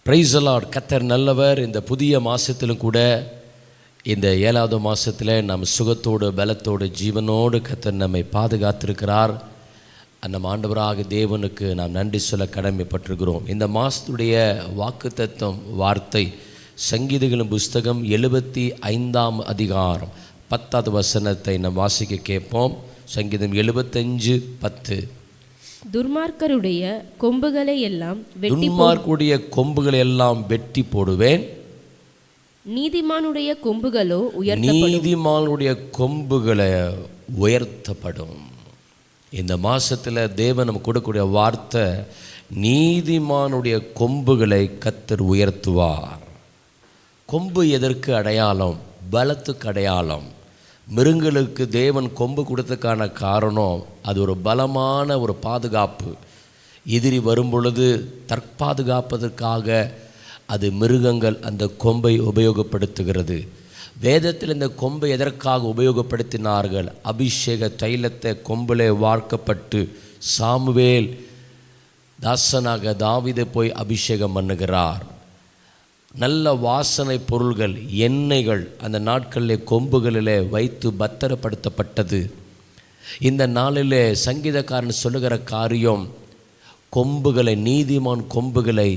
Praise the Lord. கர்த்தர் நல்லவர். இந்த புதிய மாதத்திலும் கூட இந்த 7வது மாதத்தில் நம்ம சுகத்தோடு பலத்தோடு ஜீவனோடு கர்த்தர் நம்மை பாதுகாத்திருக்கிறார். நம்ம ஆண்டவராக தேவனுக்கு நாம் நன்றி சொல்ல கடமைப்பட்டிருக்கிறோம். இந்த மாதத்துடைய வாக்குத்தத்தம் வார்த்தை சங்கீதங்களின் புஸ்தகம் 75ஆம் அதிகாரம் 10வது வசனத்தை நாம் வாசிக்க கேட்போம். சங்கீதம் 75:10. துன்மார்க்கருடைய கொம்புகளை எல்லாம் வெட்டி போடுவேன், நீதிமானுடைய கொம்புகளோ உயர்த்தப்படும். இந்த மாசத்துல தேவன் நமக்கு கொடுக்கக்கூடிய வார்த்தை, நீதிமானுடைய கொம்புகளை கர்த்தர் உயர்த்துவார். கொம்பு எதற்கு அடையாளம்? பலத்துக்கு அடையாளம். மிருகங்களுக்கு தேவன் கொம்பு கொடுத்ததுக்கான காரணம், அது ஒரு பலமான ஒரு பாதுகாப்பு. எதிரி வரும் பொழுது தற்பாதுகாப்பதற்காக அது மிருகங்கள் அந்த கொம்பை உபயோகப்படுத்துகிறது. வேதத்தில் இந்த கொம்பை எதற்காக உபயோகப்படுத்தினார்கள்? அபிஷேக தைலத்தை கொம்பிலே வார்க்கப்பட்டு சாமுவேல் தாசனாக தாவீதை போய் அபிஷேகம் பண்ணுகிறார். நல்ல வாசனை பொருள்கள், எண்ணெய்கள் அந்த நாட்களில் கொம்புகளிலே வைத்து பத்திரப்படுத்தப்பட்டது. இந்த நாளிலே சங்கீதக்காரன் சொல்லுகிற காரியம், கொம்புகளை, நீதிமான் கொம்புகளை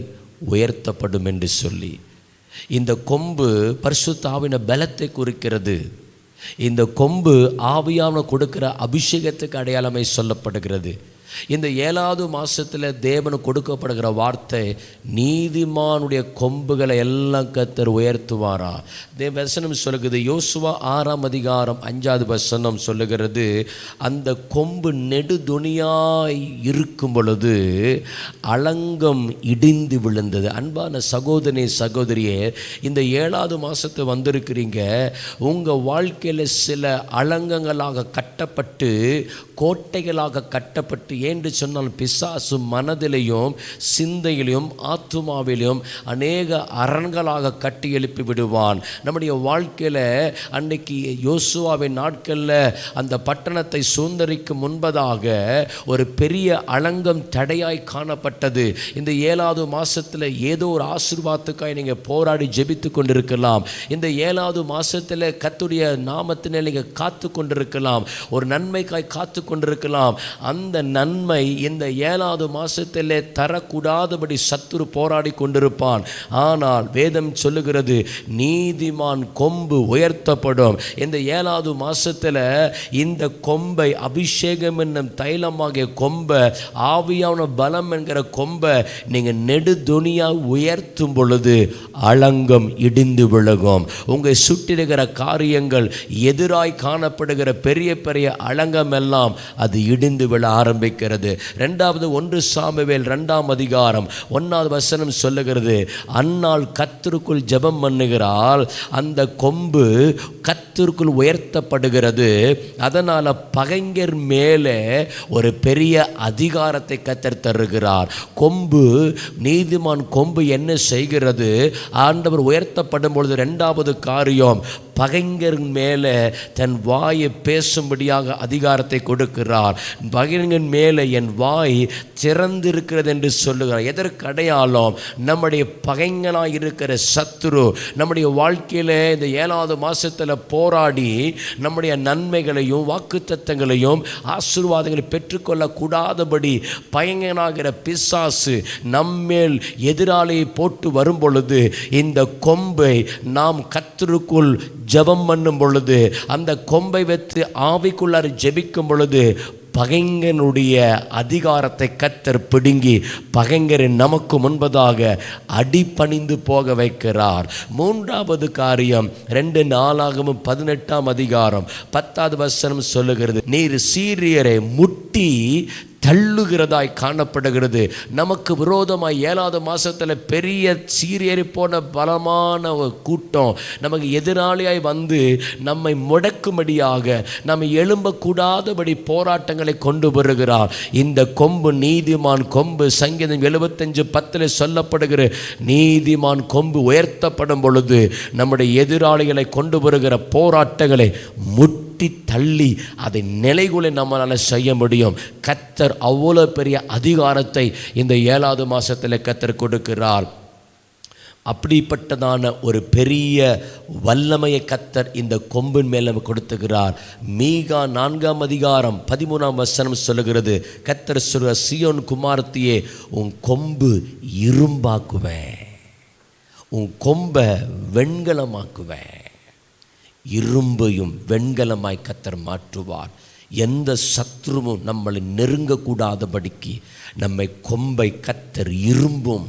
உயர்த்தப்படும் என்று சொல்லி. இந்த கொம்பு பரிசுத்த ஆவியின் பலத்தை குறிக்கிறது. இந்த கொம்பு ஆவியான கொடுக்கிற அபிஷேகத்துக்கு அடையாளமை சொல்லப்படுகிறது. இந்த 7வது மாதத்தில் தேவனு கொடுக்கப்படுகிற வார்த்தை, நீதிமானுடைய கொம்புகளை எல்லாம் கர்த்தர் உயர்த்துவாரா. வசனம் சொல்லுகிறது, யோசுவா 6ஆம் அதிகாரம் 5வது வசனம் சொல்லுகிறது, அந்த கொம்பு நெடுதுணியாய் இருக்கும் பொழுது அலங்கம் இடிந்து விழுந்தது. அன்பான சகோதரி சகோதரியே, இந்த 7வது மாதத்தை வந்திருக்கிறீங்க. உங்கள் வாழ்க்கையில் சில அலங்கங்களாக கட்டப்பட்டு, கோட்டைகளாக கட்டப்பட்டு, என்று சொன்னால் பிசாசு மனதிலையும் சிந்தையிலும் ஆத்துமாவிலும் அநேக அரண்களாக கட்டி எழுப்பி விடுவான். நம்முடைய வாழ்க்கையில் அன்னைக்கு யோசுவாவின் நாட்களில் அந்த பட்டணத்தை சுதந்தரிக்கும் முன்பதாக ஒரு பெரிய அலங்கம் தடையாய் காணப்பட்டது. இந்த 7வது மாதத்தில் ஏதோ ஒரு ஆசீர்வாதத்துக்காய் நீங்கள் போராடி ஜெபித்து கொண்டிருக்கலாம். இந்த 7வது மாதத்தில் கர்த்தருடைய நாமத்தினை நீங்கள் காத்து கொண்டிருக்கலாம். ஒரு நன்மைக்காய் காத்து கொண்டிருக்கலாம். அந்த நன்மை இந்த 7வது மாசத்திலே தரக்கூடாதபடி சத்துரு போராடி கொண்டிருப்பான். ஆனால் வேதம் சொல்லுகிறது, நீதிமான் கொம்பு உயர்த்தப்படும். இந்த 7வது மாசத்தில் இந்த கொம்பை, அபிஷேகம் என்னும் தைலமாகிய கொம்பை, ஆவியான பலம் என்கிற கொம்பை நீங்கள் நெடுதுணியா உயர்த்தும் பொழுது அலங்கம் இடிந்து விழுகும். உங்களை சுற்றிருக்கிற காரியங்கள், எதிராய் காணப்படுகிற பெரிய பெரிய அலங்கம் எல்லாம் அது இடிந்து விழ ஆரம்பிக்கிறது. 2வது 1 சாமுவேல் 2ஆம் அதிகாரம் 1வது வசனம் சொல்லுகிறது, அன்னாள் கர்த்தருக்குள் ஜெபம் பண்ணுகிறாள், அந்த கொம்பு கர்த்தருக்குள் உயர்த்தப்படுகிறது. அதனால் பகைஞர் மேலே ஒரு பெரிய அதிகாரத்தை கர்த்தர் தருகிறார். கொம்பு, நீதிமான் கொம்பு என்ன செய்கிறது? ஆண்டவர் உயர்த்தப்படும் பொழுது 2வது காரியம், பகைஞர் மேலே தன் வாயை பேசும்படியாக அதிகாரத்தை கொடுக்கிறார். பகைஞர் மேலே என் வாய் திறந்திருக்கிறது என்று சொல்லுகிறார். எதற்கு அடையாளம்? நம்முடைய பகைஞனாக இருக்கிற சத்துரு நம்முடைய வாழ்க்கையில் இந்த 7வது மாதத்தில் போராடி நம்முடைய நன்மைகளையும் வாக்குத்தத்தங்களையும் ஆசீர்வாதங்களை பெற்றுக்கொள்ளக்கூடாதபடி பகைஞனாகிற பிசாசு நம்மேல் எதிராளியை போட்டு வரும் பொழுது, இந்த கொம்பை நாம் கர்த்தருக்குள் ஜெபம் பண்ணும் பொழுது, அந்த கொம்பை வைத்து ஆவிக்குள்ளார ஜெபிக்கும் பொழுது, பகைஞனுடைய அதிகாரத்தை கர்த்தர் பிடுங்கி பகைஞரின் நமக்கு முன்பதாக அடிபணிந்து போக வைக்கிறார். 3வது காரியம், 2 நாளாகமம் 18ஆம் அதிகாரம் 10வது வசனம் சொல்லுகிறது, நீர் சீரியரை முட்டி தள்ளுகிறதாய் காணப்படுகிறது. நமக்கு விரோதமாய் 7வது மாதத்தில் பெரிய சீரியரை போன பலமான ஒரு கூட்டம் நமக்கு எதிராளியாய் வந்து நம்மை முடக்கும்படியாக, நம்மை எழும்பக்கூடாதபடி போராட்டங்களை கொண்டு வருகிறார். இந்த கொம்பு, நீதிமான் கொம்பு, சங்கீதம் 75:10 சொல்லப்படுகிற நீதிமான் கொம்பு உயர்த்தப்படும் பொழுது நம்முடைய எதிராளிகளை கொண்டு வருகிற போராட்டங்களை முட்டி தள்ளி அதை நிலைகுலை நம்மளால் செய்ய முடியும். கர்த்தர் அவ்வளோ பெரிய அதிகாரத்தை இந்த 7வது மாதத்தில் கர்த்தர் கொடுக்கிறார். அப்படிப்பட்டதான ஒரு பெரிய வல்லமையை கர்த்தர் இந்த கொம்பின் மேல் நமக்கு கொடுத்துகிறார். மீகா 4:13 சொல்லுகிறது, கர்த்தர் சொல்ற, சீயோன் குமாரத்தியே, உன் கொம்பு இரும்பாக்குவேன், உன் கொம்பை வெண்கலமாக்குவேன். இரும்பையும் வெண்கலமாய் கர்த்தர் மாற்றுவார். எந்த சத்ருவும் நம்மளை நெருங்கக்கூடாதபடிக்கு நம்மை கொம்பை கர்த்தர் இரும்பும்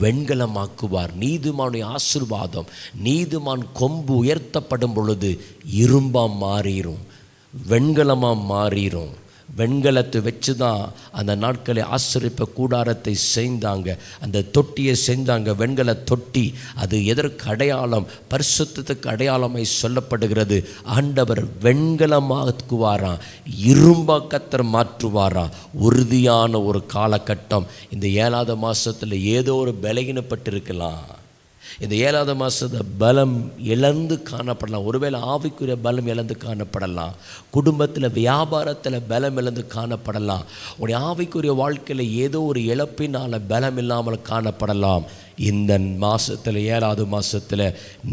வெண்கலமாக்குவார். நீதிமானுடைய ஆசீர்வாதம், நீதிமான் கொம்பு உயர்த்தப்படும் பொழுது இரும்பாக மாறிடும், வெண்கலமாக மாறிடும். வெண்கலத்தை வச்சு தான் அந்த நாட்களை ஆசரிப்ப கூடாரத்தை செய்தாங்க, அந்த தொட்டியை செஞ்சாங்க. வெண்கல தொட்டி அது எதற்கு அடையாளம்? பரிசுத்தத்துக்கு அடையாளமாய் சொல்லப்படுகிறது. ஆண்டவர் வெண்கலமாக்குவாராம், இரும்பா கர்த்தர் மாற்றுவாராம். உறுதியான ஒரு காலகட்டம். இந்த 7வது மாதத்தில் ஏதோ ஒரு பலகீனப்பட்டிருக்கலாம். இந்த 7வது மாதத்தில் பலம் இழந்து காணப்படலாம். ஒருவேளை ஆவிக்குரிய பலம் இழந்து காணப்படலாம். குடும்பத்தில், வியாபாரத்தில் பலம் இழந்து காணப்படலாம். உடைய ஆவிக்குரிய வாழ்க்கையில் ஏதோ ஒரு இழப்பினால் பலம் இல்லாமல் காணப்படலாம். இந்த மாதத்தில், 7வது மாதத்தில்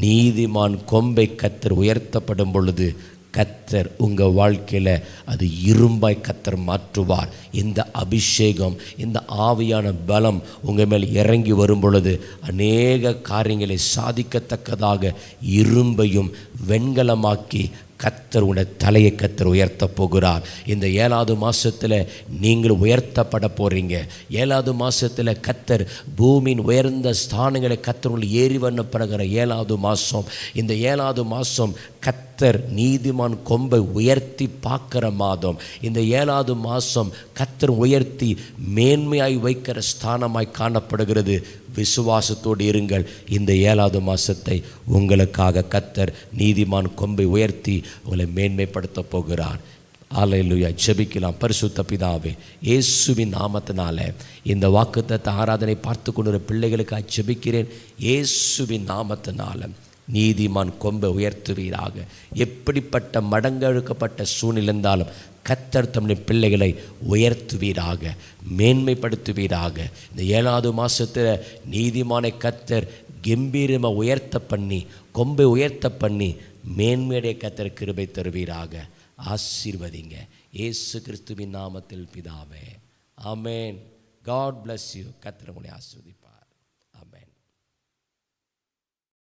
நீதிமான் கொம்பை கர்த்தர் உயர்த்தப்படும் பொழுது கர்த்தர் உங்கள் வாழ்க்கையில் அது இரும்பாய் கர்த்தர் மாற்றுவார். இந்த அபிஷேகம், இந்த ஆவியான பலம் உங்கள் மேல் இறங்கி வரும் பொழுது அநேக காரியங்களை சாதிக்கத்தக்கதாக இரும்பையும் வெண்கலமாக்கி கர்த்தர் உடைய தலையை கர்த்தர் உயர்த்த போகிறார். இந்த 7வது மாதத்தில் நீங்கள் உயர்த்தப்பட போகிறீங்க. 7வது மாதத்தில் கர்த்தர் பூமியின் உயர்ந்த ஸ்தானங்களை கர்த்தர் ஏறி வண்ணப்படுகிற 7வது மாதம். இந்த 7வது மாதம் கர்த்தர் நீதிமான் கொம்பை உயர்த்தி பார்க்குற மாதம். இந்த 7வது மாதம் கர்த்தர் உயர்த்தி மேன்மையாய் வைக்கிற ஸ்தானமாய் காணப்படுகிறது. விசுவாசத்தோடு இருங்கள். இந்த 7வது மாதத்தை உங்களுக்காக கர்த்தர் நீதிமான் கொம்பை உயர்த்தி உங்களை மேன்மைப்படுத்த போகிறார். அல்லேலூயா. ஜெபிக்கலாம். பரிசுத்த பிதாவே, இயேசுவின் நாமத்தினால இந்த வாக்குத்தத்த ஆராதனை பார்த்து கொண்டிருக்கிற பிள்ளைகளுக்காக ஜெபிக்கிறேன். இயேசுவின் நாமத்தினால நீதிமான் கொம்பை உயர்த்துவீராக. எப்படிப்பட்ட மடங்கழுக்கப்பட்ட சூழ்நிலை இருந்தாலும் கர்த்தர் தம்முடைய பிள்ளைகளை உயர்த்துவீராக, மேன்மைப்படுத்துவீராக. இந்த 7வது மாதத்தில் நீதிமானை கர்த்தர் கம்பீரமாக உயர்த்த பண்ணி, கொம்பை உயர்த்த பண்ணி மேன்மையுடைய கர்த்தர் கிருபை தருவீராக. ஆசீர்வதிங்க இயேசு கிறிஸ்துவின் நாமத்தில் பிதாவே, ஆமென். God bless you. கர்த்தர் உங்களை ஆசீர்வதிப்பார்.